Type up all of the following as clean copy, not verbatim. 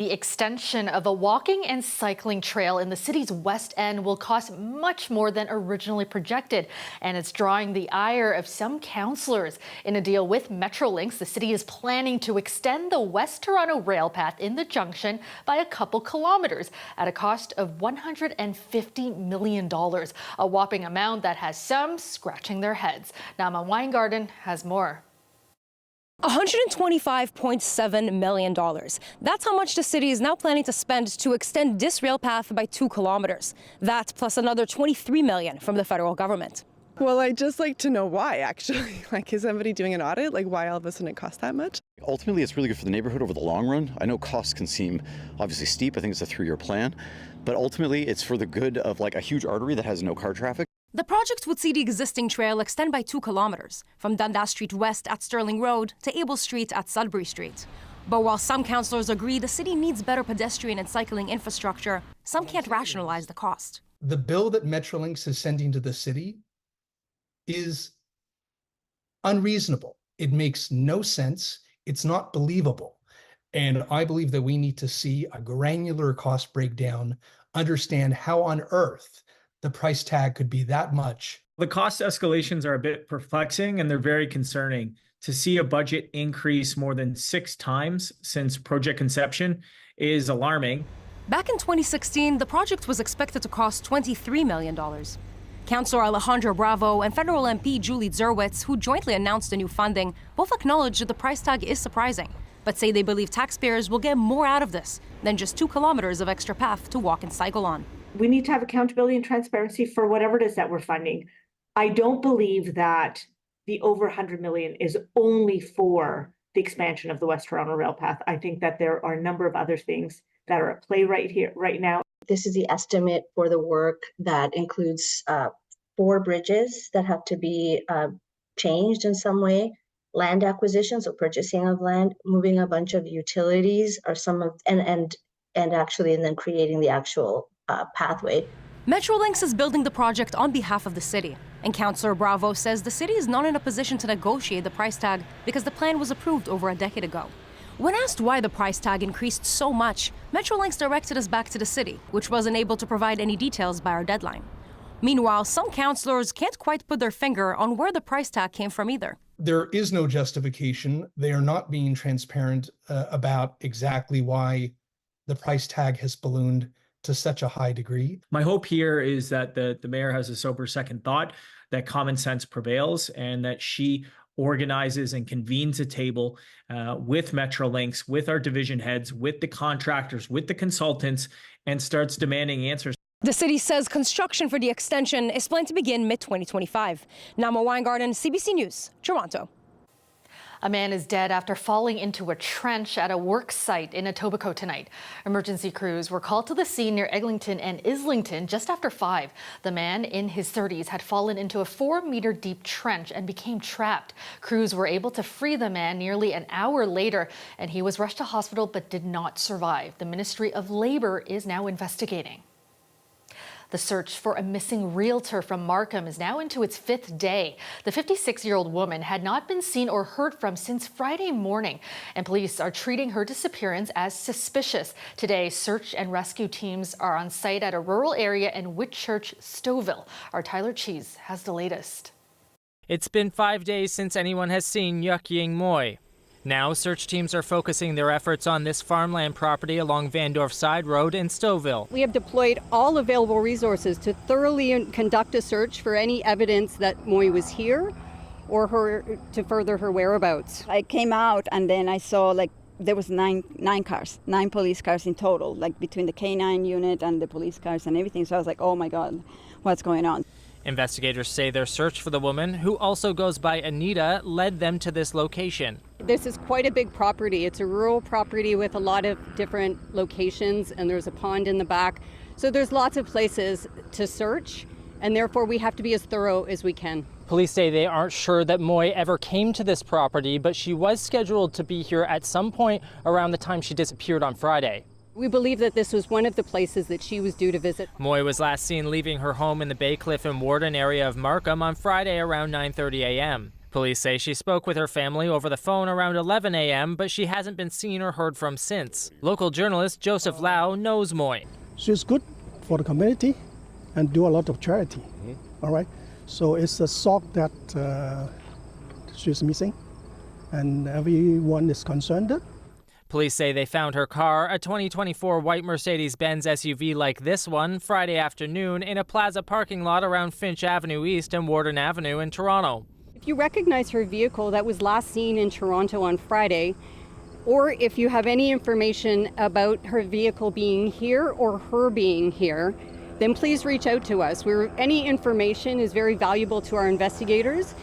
The extension of a walking and cycling trail in the city's west end will cost much more than originally projected, and it's drawing the ire of some councillors. In a deal with Metrolinx, the city is planning to extend the West Toronto rail path in the junction by a couple kilometers at a cost of $150 million, a whopping amount that has some scratching their heads. Nama Weingarten has more. $125.7 million. That's how much the city is now planning to spend to extend this rail path by 2 kilometers. That plus another $23 million from the federal government. Well, I'd just like to know why, actually. Is somebody doing an audit? Why all of a sudden it costs that much? Ultimately, it's really good for the neighborhood over the long run. I know costs can seem obviously steep. I think it's a 3-year plan. But ultimately, it's for the good of a huge artery that has no car traffic. The project would see the existing trail extend by 2 kilometers, from Dundas Street West at Sterling Road to Able Street at Sudbury Street. But while some councillors agree the city needs better pedestrian and cycling infrastructure, some can't rationalize the cost. The bill that Metrolinx is sending to the city is unreasonable. It makes no sense. It's not believable. And I believe that we need to see a granular cost breakdown, understand how on earth the price tag could be that much. The cost escalations are a bit perplexing and they're very concerning. To see a budget increase more than 6 times since project conception is alarming. Back in 2016, the project was expected to cost $23 million. Councillor Alejandro Bravo and federal MP Julie Zerwitz, who jointly announced the new funding, both acknowledged that the price tag is surprising, but say they believe taxpayers will get more out of this than just 2 kilometers of extra path to walk and cycle on. We need to have accountability and transparency for whatever it is that we're funding. I don't believe that the over 100 million is only for the expansion of the West Toronto rail path. I think that there are a number of other things that are at play right now. This is the estimate for the work that includes 4 bridges that have to be changed in some way, land acquisition, so purchasing of land, moving a bunch of utilities, or some of and then creating the actual pathway. Metrolinx is building the project on behalf of the city, and Councillor Bravo says the city is not in a position to negotiate the price tag because the plan was approved over a decade ago. When asked why the price tag increased so much, Metrolinx directed us back to the city, which wasn't able to provide any details by our deadline. Meanwhile, some councillors can't quite put their finger on where the price tag came from either. There is no justification. They are not being transparent about exactly why the price tag has ballooned to such a high degree. My hope here is that the mayor has a sober second thought, that common sense prevails, and that she organizes and convenes a table with Metrolinx, with our division heads, with the contractors, with the consultants, and starts demanding answers. The city says construction for the extension is planned to begin mid-2025. Nama Weingarten, CBC News, Toronto. A man is dead after falling into a trench at a work site in Etobicoke tonight. Emergency crews were called to the scene near Eglinton and Islington just after 5. The man in his 30s had fallen into a 4-meter deep trench and became trapped. Crews were able to free the man nearly an hour later, and he was rushed to hospital but did not survive. The Ministry of Labour is now investigating. The search for a missing realtor from Markham is now into its 5th day. The 56-year-old woman had not been seen or heard from since Friday morning, and police are treating her disappearance as suspicious. Today, search and rescue teams are on site at a rural area in Whitchurch, Stouffville. Our Tyler Cheese has the latest. It's been 5 days since anyone has seen Yuk Ying Moy. Now, search teams are focusing their efforts on this farmland property along Vandorf Side Road in Stouffville. We have deployed all available resources to thoroughly conduct a search for any evidence that Moy was here or to further her whereabouts. I came out and then I saw there was nine police cars in total, between the K9 unit and the police cars and everything. So I was like, oh my God, what's going on? Investigators say their search for the woman, who also goes by Anita, led them to this location. This is quite a big property. It's a rural property with a lot of different locations, and there's a pond in the back. So there's lots of places to search, and therefore we have to be as thorough as we can. Police say they aren't sure that Moy ever came to this property, but she was scheduled to be here at some point around the time she disappeared on Friday. We believe that this was one of the places that she was due to visit. Moy was last seen leaving her home in the Baycliffe and Warden area of Markham on Friday around 9:30 a.m. Police say she spoke with her family over the phone around 11 a.m., but she hasn't been seen or heard from since. Local journalist Joseph Lau knows Moy. She's good for the community and do a lot of charity. All right. So it's a shock that she's missing, and everyone is concerned. Police say they found her car, a 2024 white Mercedes-Benz SUV like this one, Friday afternoon in a plaza parking lot around Finch Avenue East and Warden Avenue in Toronto. If you recognize her vehicle that was last seen in Toronto on Friday, or if you have any information about her vehicle being here or her being here, then please reach out to us. Any information is very valuable to our investigators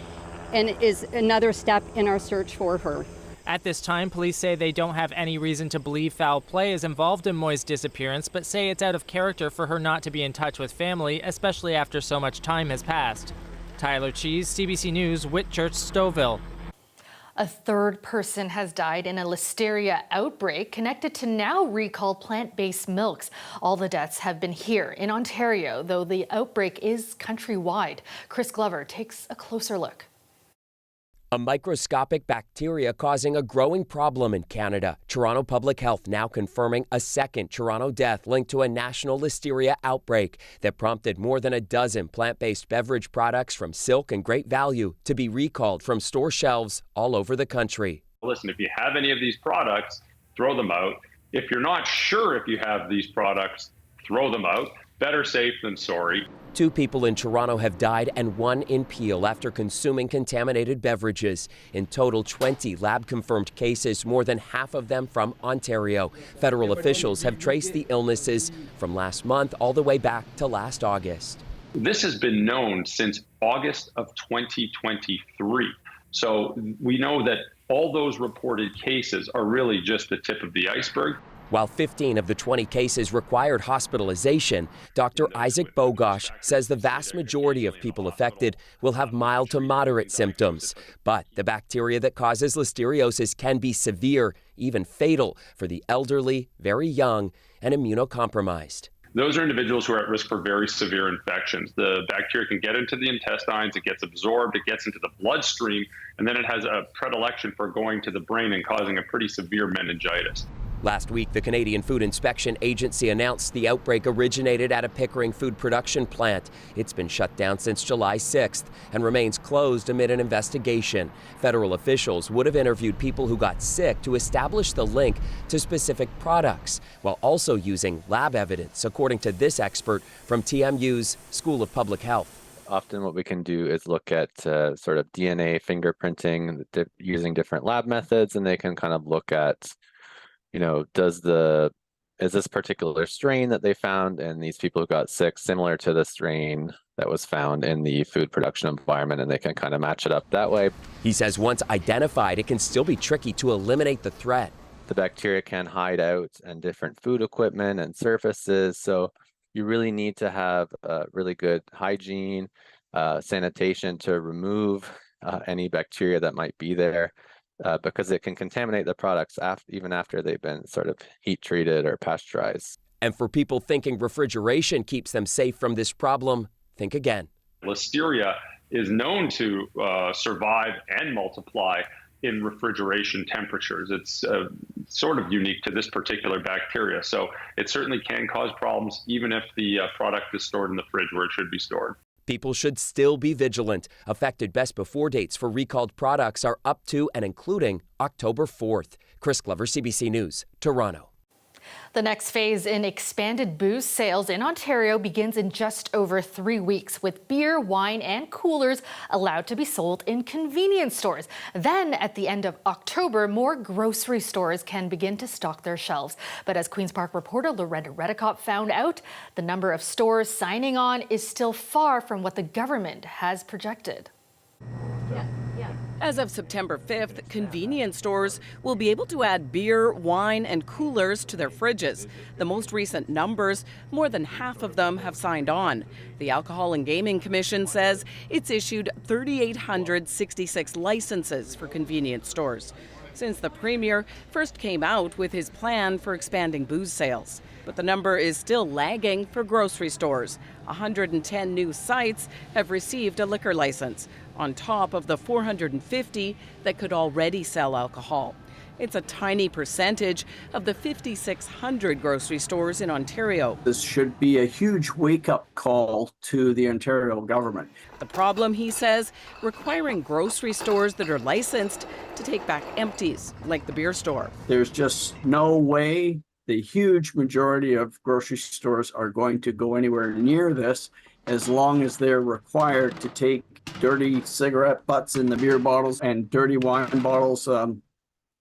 and is another step in our search for her. At this time, police say they don't have any reason to believe foul play is involved in Moy's disappearance, but say it's out of character for her not to be in touch with family, especially after so much time has passed. Tyler Cheese, CBC News, Whitchurch, Stouffville. A third person has died in a Listeria outbreak connected to now recalled plant-based milks. All the deaths have been here in Ontario, though the outbreak is countrywide. Chris Glover takes a closer look. A microscopic bacteria causing a growing problem in Canada. Toronto Public Health now confirming a second Toronto death linked to a national Listeria outbreak that prompted more than a dozen plant-based beverage products from Silk and Great Value to be recalled from store shelves all over the country. Listen, if you have any of these products, throw them out. If you're not sure if you have these products, throw them out. Better safe than sorry. 2 people in Toronto have died and 1 in Peel after consuming contaminated beverages. In total, 20 lab-confirmed cases, more than half of them from Ontario. Federal officials have traced the illnesses from last month all the way back to last August. This has been known since August of 2023. So we know that all those reported cases are really just the tip of the iceberg. While 15 of the 20 cases required hospitalization, Dr. Isaac Bogosh says the vast majority of people affected will have mild to moderate symptoms. But the bacteria that causes listeriosis can be severe, even fatal, for the elderly, very young, and immunocompromised. Those are individuals who are at risk for very severe infections. The bacteria can get into the intestines, it gets absorbed, it gets into the bloodstream, and then it has a predilection for going to the brain and causing a pretty severe meningitis. Last week, the Canadian Food Inspection Agency announced the outbreak originated at a Pickering food production plant. It's been shut down since July 6th and remains closed amid an investigation. Federal officials would have interviewed people who got sick to establish the link to specific products, while also using lab evidence, according to this expert from TMU's School of Public Health. Often what we can do is look at sort of DNA fingerprinting using different lab methods, and they can kind of look at, you know, is this particular strain that they found in these people who got sick similar to the strain that was found in the food production environment, and they can kind of match it up that way. He says once identified, it can still be tricky to eliminate the threat. The bacteria can hide out in different food equipment and surfaces, so you really need to have really good hygiene, sanitation to remove any bacteria that might be there. Because it can contaminate the products even after they've been sort of heat treated or pasteurized. And for people thinking refrigeration keeps them safe from this problem, think again. Listeria is known to survive and multiply in refrigeration temperatures. It's sort of unique to this particular bacteria. So it certainly can cause problems even if the product is stored in the fridge where it should be stored. People should still be vigilant. Affected best before dates for recalled products are up to and including October 4th. Chris Glover, CBC News, Toronto. The next phase in expanded booze sales in Ontario begins in just over 3 weeks, with beer, wine, and coolers allowed to be sold in convenience stores. Then, at the end of October, more grocery stores can begin to stock their shelves. But as Queen's Park reporter Loretta Redicott found out, the number of stores signing on is still far from what the government has projected. As of September 5th, convenience stores will be able to add beer, wine, and coolers to their fridges. The most recent numbers, more than half of them have signed on. The Alcohol and Gaming Commission says it's issued 3,866 licenses for convenience stores since the Premier first came out with his plan for expanding booze sales. But the number is still lagging for grocery stores. 110 new sites have received a liquor license. on top of the 450 that could already sell alcohol. It's a tiny percentage of the 5,600 grocery stores in Ontario. This should be a huge wake-up call to the Ontario government. The problem, he says, requiring grocery stores that are licensed to take back empties, like the beer store. There's just no way the huge majority of grocery stores are going to go anywhere near this as long as they're required to take dirty cigarette butts in the beer bottles and dirty wine bottles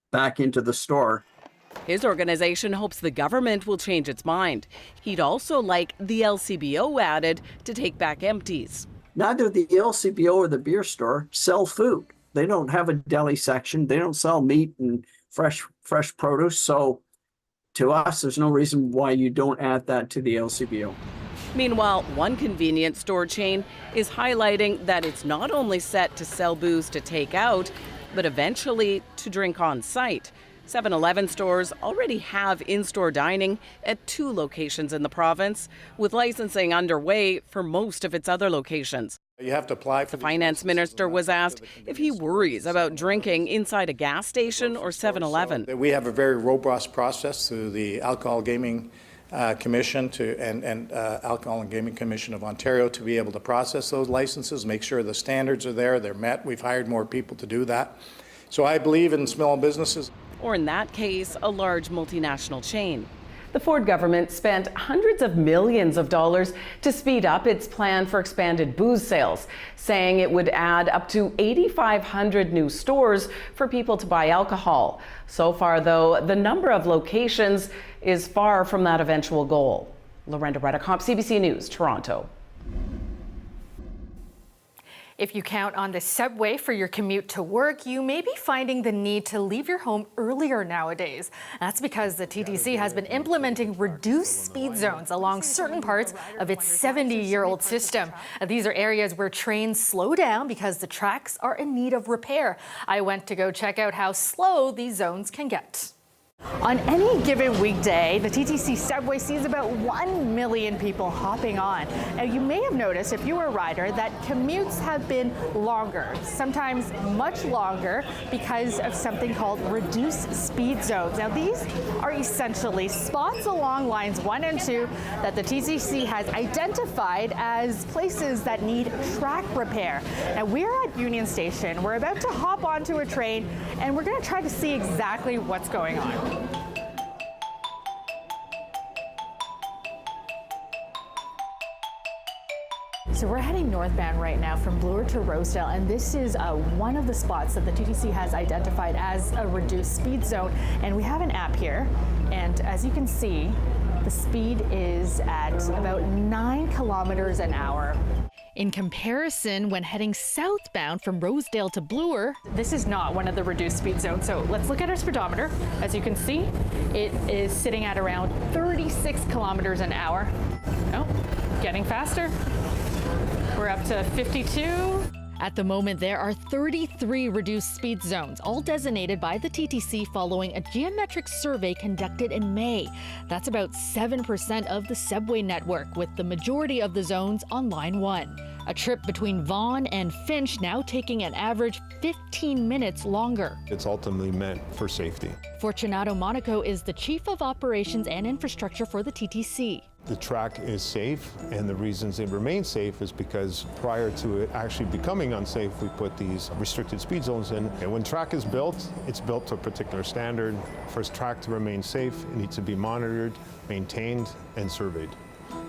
back into the store. His organization hopes the government will change its mind. He'd also like the LCBO added to take back empties. Neither the LCBO or the beer store sell food. They don't have a deli section. They don't sell meat and fresh produce. So to us, there's no reason why you don't add that to the LCBO. Meanwhile, one convenience store chain is highlighting that it's not only set to sell booze to take out, but eventually to drink on site. 7-Eleven stores already have in-store dining at 2 locations in the province, with licensing underway for most of its other locations. You have to apply for the finance minister was asked if he worries about drinking inside a gas station or 7-Eleven. We have a very robust process through the Alcohol Gaming Commission and Alcohol and Gaming Commission of Ontario to be able to process those licenses, make sure the standards are there, they're met. We've hired more people to do that. So I believe in small businesses. Or in that case, a large multinational chain. The Ford government spent hundreds of millions of dollars to speed up its plan for expanded booze sales, saying it would add up to 8,500 new stores for people to buy alcohol. So far, though, the number of locations is far from that eventual goal. Lorenda Redicomp, CBC News, Toronto. If you count on the subway for your commute to work, you may be finding the need to leave your home earlier nowadays. That's because the TTC has been implementing reduced speed zones along certain parts of its 70-year-old system. These are areas where trains slow down because the tracks are in need of repair. I went to go check out how slow these zones can get. On any given weekday, the TTC subway sees about 1 million people hopping on. Now, you may have noticed, if you were a rider, that commutes have been longer, sometimes much longer, because of something called reduced speed zones. Now, these are essentially spots along lines 1 and 2 that the TTC has identified as places that need track repair. Now, we're at Union Station. We're about to hop onto a train, and we're going to try to see exactly what's going on. So we're heading northbound right now from Bloor to Rosedale, and this is one of the spots that the TTC has identified as a reduced speed zone. And we have an app here, and as you can see, the speed is at about 9 kilometers an hour. In comparison, when heading southbound from Rosedale to Bloor, this is not one of the reduced speed zones. So let's look at our speedometer. As you can see, it is sitting at around 36 kilometers an hour. Oh, getting faster. We're up to 52. At the moment, there are 33 reduced speed zones, all designated by the TTC following a geometric survey conducted in May. That's about 7% of the subway network, with the majority of the zones on Line 1. A trip between Vaughan and Finch now taking an average 15 minutes longer. It's ultimately meant for safety. Fortunato Monaco is the Chief of Operations and Infrastructure for the TTC. The track is safe, and the reasons it remains safe is because prior to it actually becoming unsafe, we put these restricted speed zones in. And when track is built, it's built to a particular standard. For track to remain safe, it needs to be monitored, maintained, and surveyed.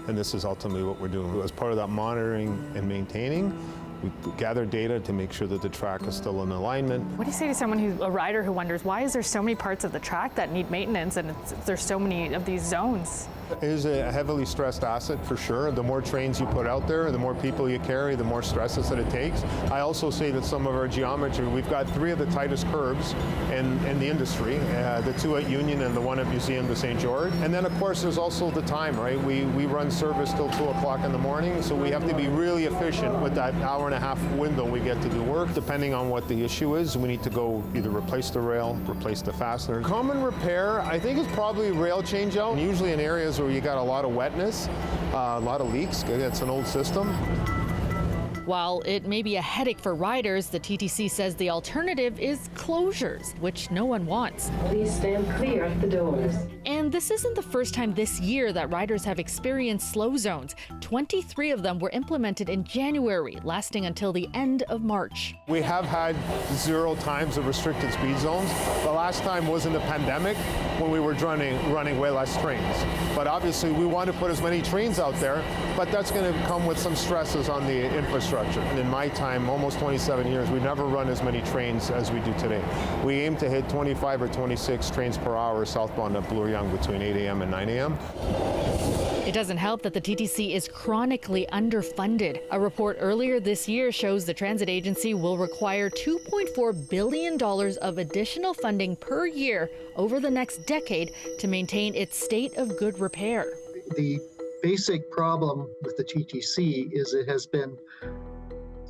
And this is ultimately what we're doing. As part of that monitoring and maintaining, we gather data to make sure that the track is still in alignment. What do you say to someone a rider who wonders, why is there so many parts of the track that need maintenance and there's so many of these zones? It is a heavily stressed asset for sure. The more trains you put out there, the more people you carry, the more stresses that it takes. I also say that some of our geometry, we've got 3 of the tightest curbs in the industry, the 2 at Union and the 1 at Museum de St. George. And then of course there's also the time, right? We run service till 2 o'clock in the morning, so we have to be really efficient with that hour-and-a-half window we get to do work. Depending on what the issue is, we need to go either replace the rail, replace the fastener. Common repair, I think, is probably rail change out. Usually in areas where you got a lot of wetness, a lot of leaks, it's an old system. While it may be a headache for riders, the TTC says the alternative is closures, which no one wants. Please stand clear of the doors. And this isn't the first time this year that riders have experienced slow zones. 23 of them were implemented in January, lasting until the end of March. We have had 0 times of restricted speed zones. The last time was in the pandemic when we were running way less trains. But obviously we want to put as many trains out there, but that's going to come with some stresses on the infrastructure. And in my time, almost 27 years, we've never run as many trains as we do today. We aim to hit 25 or 26 trains per hour southbound at Bloor-Yonge between 8 a.m. and 9 a.m. It doesn't help that the TTC is chronically underfunded. A report earlier this year shows the transit agency will require $2.4 billion of additional funding per year over the next decade to maintain its state of good repair. The basic problem with the TTC is it has been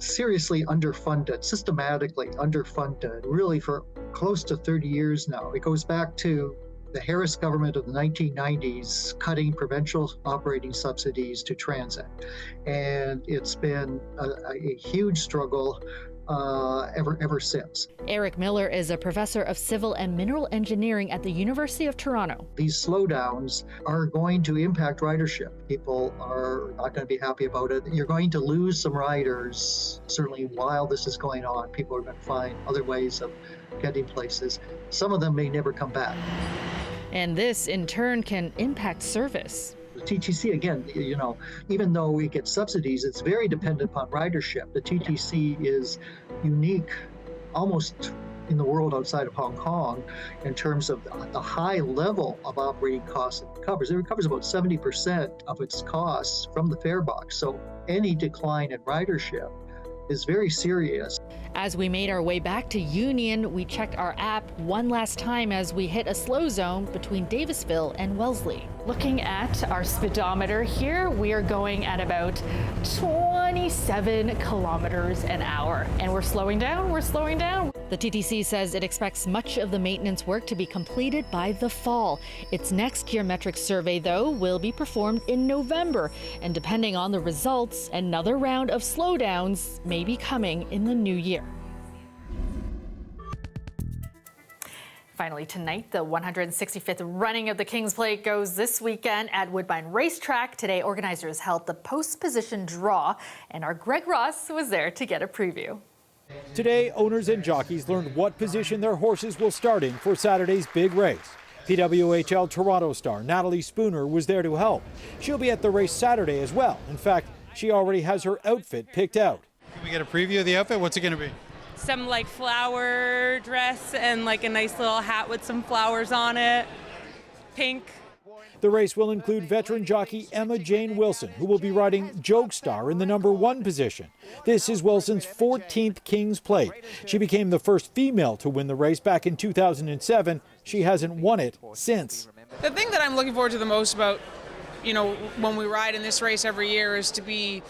seriously underfunded, systematically underfunded, really for close to 30 years now. It goes back to the Harris government of the 1990s cutting provincial operating subsidies to transit. And it's been a huge struggle ever since. Eric Miller is a professor of civil and mineral engineering at the University of Toronto. These slowdowns are going to impact ridership. People are not going to be happy about it. You're going to lose some riders, certainly while this is going on. People are going to find other ways of getting places. Some of them may never come back. And this, in turn, can impact service. The TTC, again, even though it gets subsidies, it's very dependent upon ridership. The TTC is unique almost in the world outside of Hong Kong in terms of the high level of operating costs it recovers. It recovers about 70% of its costs from the fare box. So any decline in ridership is very serious. As we made our way back to Union, we checked our app one last time as we hit a slow zone between Davisville and Wellesley. Looking at our speedometer here, we are going at about 27 kilometers an hour. And we're slowing down, The TTC says it expects much of the maintenance work to be completed by the fall. Its next geometric survey, though, will be performed in November. And depending on the results, another round of slowdowns may be coming in the new year. Finally tonight, the 165th running of the King's Plate goes this weekend at Woodbine Racetrack. Today, organizers held the post-position draw, and our Greg Ross was there to get a preview. Today, owners and jockeys learned what position their horses will start in for Saturday's big race. PWHL Toronto star Natalie Spooner was there to help. She'll be at the race Saturday as well. In fact, she already has her outfit picked out. Can we get a preview of the outfit? What's it going to be? Some like flower dress and like a nice little hat with some flowers on it. Pink. The race will include veteran jockey Emma Jane Wilson, who will be riding Joke Star in the number 1 position. This is Wilson's 14th King's Plate. She became the first female to win the race back in 2007. She hasn't won it since. The thing that I'm looking forward to the most about, when we ride in this race every year is to be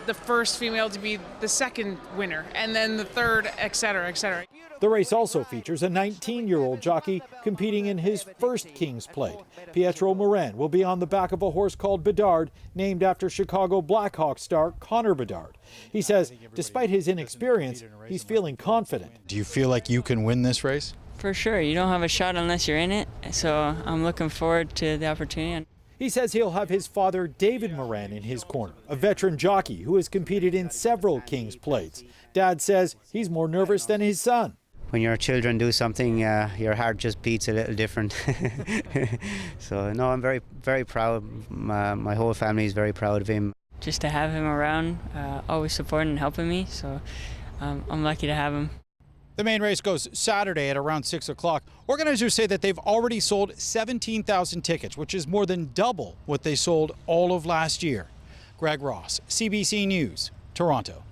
the first female to be the second winner, and then the third, et cetera, et cetera. The race also features a 19-year-old jockey competing in his first King's Plate. Pietro Moran will be on the back of a horse called Bedard, named after Chicago Blackhawks star Connor Bedard. He says, despite his inexperience, he's feeling confident. Do you feel like you can win this race? For sure. You don't have a shot unless you're in it, so I'm looking forward to the opportunity. He says he'll have his father, David Moran, in his corner, a veteran jockey who has competed in several King's Plates. Dad says he's more nervous than his son. When your children do something, your heart just beats a little different. So, no, I'm very, very proud. My whole family is very proud of him. Just to have him around, always supporting and helping me, so I'm lucky to have him. The main race goes Saturday at around 6 o'clock. Organizers say that they've already sold 17,000 tickets, which is more than double what they sold all of last year. Greg Ross, CBC News, Toronto.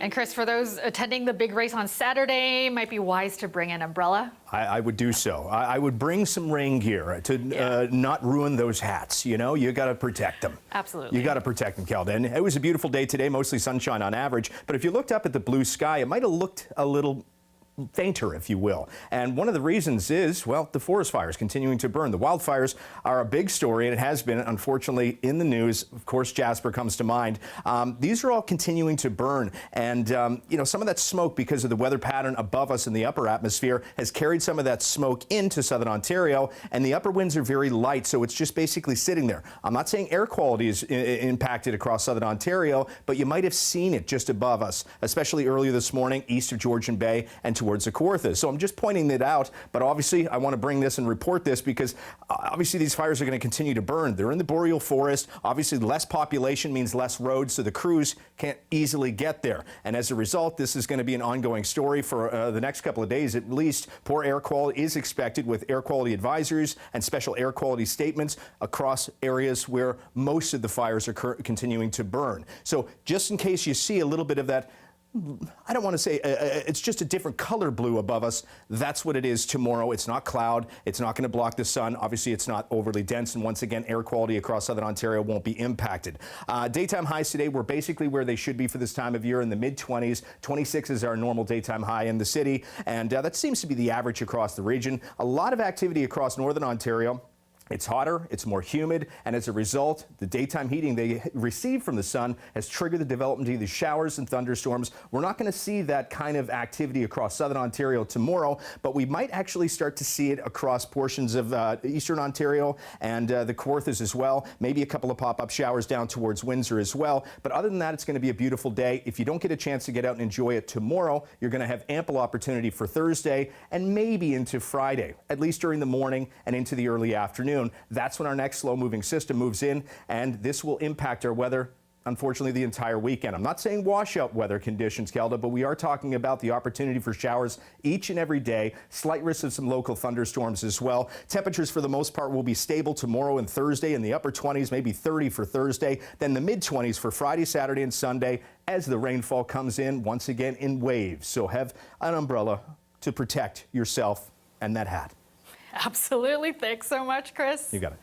And Chris, for those attending the big race on Saturday, might be wise to bring an umbrella. I would do so. I would bring some rain gear to not ruin those hats. You got to protect them. Absolutely. You got to protect them, Kelden. It was a beautiful day today, mostly sunshine on average. But if you looked up at the blue sky, it might have looked a little fainter, if you will. And one of the reasons is, well, the forest fires continuing to burn. The wildfires are a big story, and it has been, unfortunately, in the news. Of course, Jasper comes to mind. These are all continuing to burn. And, you know, some of that smoke, because of the weather pattern above us in the upper atmosphere, has carried some of that smoke into southern Ontario, and the upper winds are very light, so it's just basically sitting there. I'm not saying air quality is impacted across southern Ontario, but you might have seen it just above us, especially earlier this morning, east of Georgian Bay and towards the Kawarthas. So I'm just pointing that out, but obviously I want to bring this and report this because obviously these fires are going to continue to burn. They're in the boreal forest. Obviously less population means less roads, so the crews can't easily get there. And as a result, this is going to be an ongoing story for the next couple of days at least. Poor air quality is expected with air quality advisories and special air quality statements across areas where most of the fires are continuing to burn. So just in case you see a little bit of that, I don't want to say it's just a different color blue above us. That's what it is tomorrow. It's not cloud. It's not going to block the sun. Obviously, it's not overly dense. And once again, air quality across southern Ontario won't be impacted. Daytime highs today were basically where they should be for this time of year, in the mid-20s. 26 is our normal daytime high in the city. And that seems to be the average across the region. A lot of activity across northern Ontario. It's hotter, it's more humid, and as a result, the daytime heating they receive from the sun has triggered the development of these showers and thunderstorms. We're not going to see that kind of activity across southern Ontario tomorrow, but we might actually start to see it across portions of eastern Ontario and the Kawarthas as well. Maybe a couple of pop-up showers down towards Windsor as well. But other than that, it's going to be a beautiful day. If you don't get a chance to get out and enjoy it tomorrow, you're going to have ample opportunity for Thursday and maybe into Friday, at least during the morning and into the early afternoon. That's when our next slow-moving system moves in, and this will impact our weather, unfortunately, the entire weekend. I'm not saying washout weather conditions, Kelda, but we are talking about the opportunity for showers each and every day, slight risk of some local thunderstorms as well. Temperatures, for the most part, will be stable tomorrow and Thursday in the upper 20s, maybe 30 for Thursday, then the mid-20s for Friday, Saturday, and Sunday as the rainfall comes in once again in waves. So have an umbrella to protect yourself and that hat. Absolutely. Thanks so much, Chris. You got it.